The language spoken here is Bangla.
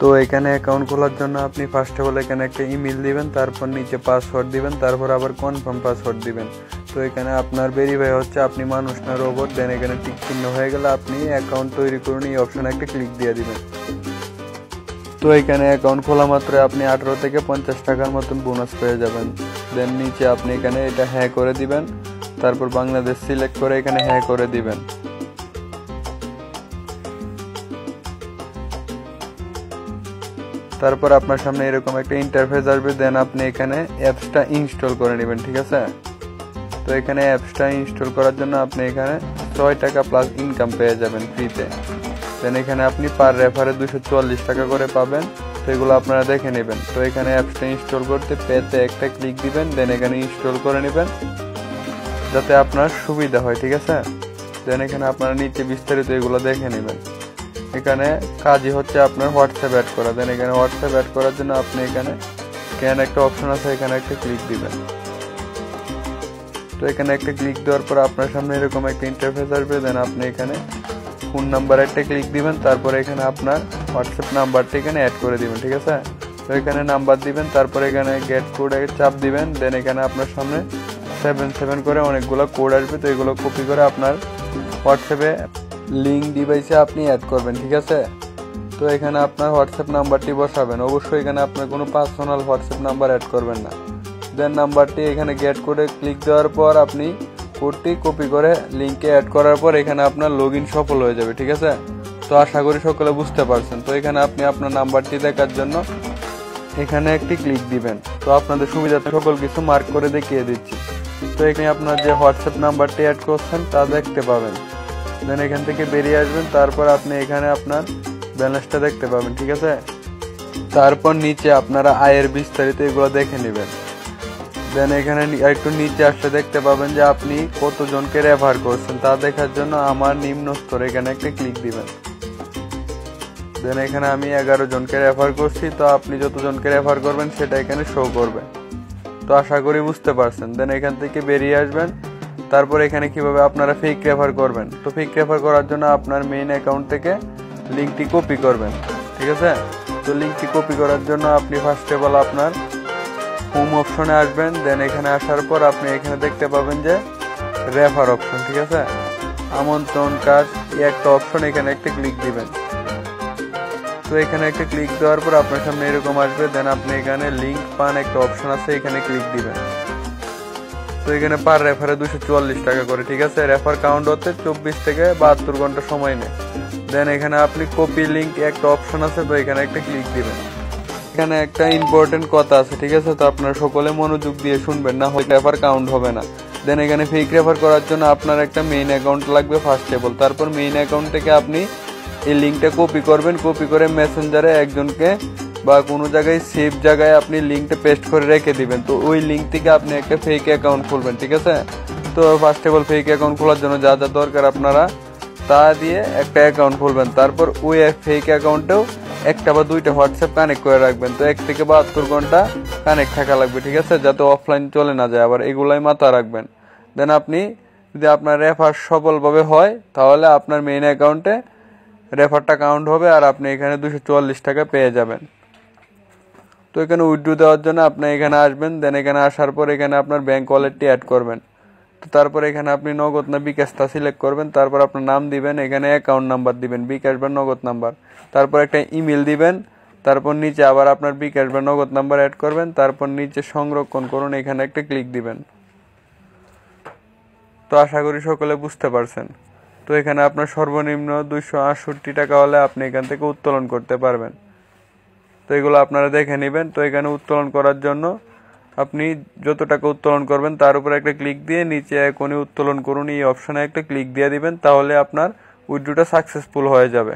তো এখানে অ্যাকাউন্ট খোলার জন্য আপনি ফার্স্ট অফ অল এখানে একটা ইমেল দিবেন, তারপর নিচে পাসওয়ার্ড দিবেন, তারপর আবার কনফার্ম পাসওয়ার্ড দিবেন। তো এখানে আপনার ভেরিফাই হচ্ছে আপনি মানুষ না রোবট। দেন এখানে টিক চিহ্ন হয়ে গেলে আপনি অ্যাকাউন্ট তৈরি করুন, এই অপশনে একটা ক্লিক দিয়ে দিবেন। তো এখানে অ্যাকাউন্ট খোলা মাত্র আপনি 18 থেকে 50 টাকার মতন বোনাস পেয়ে যাবেন। দেন নিচে আপনি এখানে এটা হ্যাঁ করে দিবেন, তারপর বাংলাদেশ সিলেক্ট করে এখানে হ্যাঁ করে দিবেন। তারপর আপনার সামনে এরকম একটা ইন্টারফেস আসবে। দেন আপনি এখানে অ্যাপসটা ইনস্টল করে নেবেন, ঠিক আছে। তো এখানে অ্যাপসটা ইনস্টল করার জন্য আপনি এখানে 6 টাকা প্লাস ইনকাম পেয়ে যাবেন ফ্রিতে। দেন এখানে আপনি পার রেফারে 244 টাকা করে পাবেন। তো এগুলো আপনারা দেখে নেবেন। তো এখানে অ্যাপসটা ইনস্টল করতে পেতে একটা ক্লিক দিবেন, দেন এখানে ইনস্টল করে নেবেন যাতে আপনার সুবিধা হয়, ঠিক আছে। দেন এখানে আপনারা নিচে বিস্তারিত এগুলো দেখে নেবেন। এখানে কাজই হচ্ছে আপনার হোয়াটসঅ্যাপ অ্যাড করা। দেন এখানে হোয়াটসঅ্যাপ অ্যাড করার জন্য আপনি এখানে স্ক্যান একটা অপশন আছে, এখানে একটা ক্লিক দিবেন। তো এখানে একটা ক্লিক দেওয়ার পর আপনার সামনে এরকম একটা ইন্টারফেস আসবে। দেন আপনি এখানে ফোন নাম্বার একটা ক্লিক দিবেন, তারপরে এখানে আপনার হোয়াটসঅ্যাপ নাম্বারটা এখানে অ্যাড করে দিবেন, ঠিক আছে। তো এখানে নাম্বার দিবেন, তারপরে এখানে গেট কোড চাপ দিবেন। দেন এখানে আপনার সামনে 77 করে অনেকগুলো কোড আসবে। তো এগুলো কপি করে আপনার হোয়াটসঅ্যাপে লিঙ্ক ডিভাইসে আপনি অ্যাড করবেন, ঠিক আছে। তো এখানে আপনার হোয়াটসঅ্যাপ নাম্বারটি বসাবেন। অবশ্যই এখানে আপনার কোনো পার্সোনাল হোয়াটসঅ্যাপ নাম্বার অ্যাড করবেন না। দেন নাম্বারটি এখানে গেট কোডে ক্লিক দেওয়ার পর আপনি কোডটি কপি করে লিঙ্কে অ্যাড করার পর এখানে আপনার লগ ইন সফল হয়ে যাবে, ঠিক আছে। তো আশা করি সকলে বুঝতে পারছেন। তো এখানে আপনি আপনার নাম্বারটি দেখার জন্য এখানে একটি ক্লিক দিবেন। তো আপনাদের সুবিধাতে সকল কিছু মার্ক করে দেখিয়ে দিচ্ছি। তো এখানে আপনার যে হোয়াটসঅ্যাপ নাম্বারটি অ্যাড করছেন তা দেখতে পাবেন। দেন এখান থেকে বেরিয়ে আসবেন, তারপর আপনি এখানে আপনার ব্যালেন্সটা দেখতে পাবেন, ঠিক আছে। তারপর নিচে আপনারা আয়ের বিস্তারিত এগুলো দেখে নেবেন। দেন এখানে একটু নিচে আসলে দেখতে পাবেন যে আপনি কতজনকে রেফার করছেন তা দেখার জন্য আমার নিম্ন স্তরে এখানে একটা ক্লিক দিবেন। দেন এখানে আমি 11 জনকে রেফার করছি। তো আপনি যতজনকে রেফার করবেন সেটা এখানে শো করবে। তো আশা করি বুঝতে পারছেন। দেন এখান থেকে বেরিয়ে আসবেন, তারপর এখানে কিভাবে আপনারা ফেক রেফার করবেন। তো ফেক রেফার করার জন্য আপনার মেইন অ্যাকাউন্ট থেকে লিঙ্কটি কপি করবেন, ঠিক আছে। তো লিঙ্কটি কপি করার জন্য আপনি ফার্স্ট অফ অল আপনার হোম অপশনে আসবেন। দেন এখানে আসার পর আপনি এখানে দেখতে পাবেন যে রেফার অপশন, ঠিক আছে। আমন্ত্রণ কার্ড একটা অপশন, এখানে একটা ক্লিক দিবেন। তো এখানে একটা ক্লিক দেওয়ার পর আপনার সামনে এরকম আসবে। দেন আপনি এখানে লিঙ্ক পান একটা অপশন আছে, এখানে ক্লিক দিবেন। তো এখানে পার রেফারে 244 টাকা করে, ঠিক আছে। রেফার কাউন্ট হতে 24 থেকে 72 ঘন্টা সময় নেয়। দেন এখানে আপনি কপি লিঙ্ক একটা অপশন আছে, তো এখানে একটা ক্লিক দিবেন। এখানে একটা ইম্পর্টেন্ট কথা আছে, ঠিক আছে। তো আপনারা সকলে মনোযোগ দিয়ে শুনবেন, না হয় রেফার কাউন্ট হবে না। দেন এখানে ফেক রেফার করার জন্য আপনার একটা মেইন অ্যাকাউন্ট লাগবে ফার্স্ট অফ অল। তারপর মেইন অ্যাকাউন্ট থেকে আপনি এই লিঙ্কটা কপি করবেন। কপি করে মেসেঞ্জারে একজনকে বা কোনো জায়গায় সেভ জায়গায় আপনি লিঙ্কটা পেস্ট করে রেখে দিবেন। তো ওই লিঙ্ক থেকে আপনি একটা ফেক অ্যাকাউন্ট খুলবেন, ঠিক আছে। তো first of all fake account খোলার জন্য যা যা দরকার আপনারা তা দিয়ে একটা অ্যাকাউন্ট খুলবেন। তারপর ওই ফেক অ্যাকাউন্টেও একটা বা দুইটা হোয়াটসঅ্যাপ কানেক্ট করে রাখবেন। তো 1 থেকে 72 ঘন্টা কানেক্ট থাকা লাগবে, ঠিক আছে, যাতে অফলাইন চলে না যায়। আবার এগুলাই মাথা রাখবেন। দেন আপনি যদি আপনার রেফার সফলভাবে হয় তাহলে আপনার মেইন অ্যাকাউন্টে রেফারটা কাউন্ট হবে আর আপনি এখানে 244 টাকা পেয়ে যাবেন। তো এখানে উইথড্র দেওয়ার জন্য আপনি এখানে আসবেন। দেন এখানে আসার পর এখানে আপনার ব্যাংক ওয়ালেটটি অ্যাড করবেন। তো তারপর এখানে আপনি নগদ না বিকাশটা সিলেক্ট করবেন। তারপর আপনার নাম দিবেন, এখানে অ্যাকাউন্ট নাম্বার দিবেন, বিকাশ বা নগদ নাম্বার। তারপর একটা ইমেল দিবেন। তারপর নিচে আবার আপনার বিকাশ বা নগদ নাম্বার অ্যাড করবেন। তারপর নিচে সংরক্ষণ করুন, এখানে একটা ক্লিক দিবেন। তো আশা করি সকলে বুঝতে পারছেন। তো এখানে আপনার সর্বনিম্ন 268 টাকা হলে আপনি এখান থেকে উত্তোলন করতে পারবেন। তো এগুলো আপনারা দেখে নেবেন। তো এখানে উত্তোলন করার জন্য আপনি যত টাকা উত্তোলন করবেন তার উপর একটা ক্লিক দিয়ে নিচে এখনই উত্তোলন করুন এই অপশনে একটা ক্লিক দিয়ে দিবেন, তাহলে আপনার উইথড্রটা সাকসেসফুল হয়ে যাবে।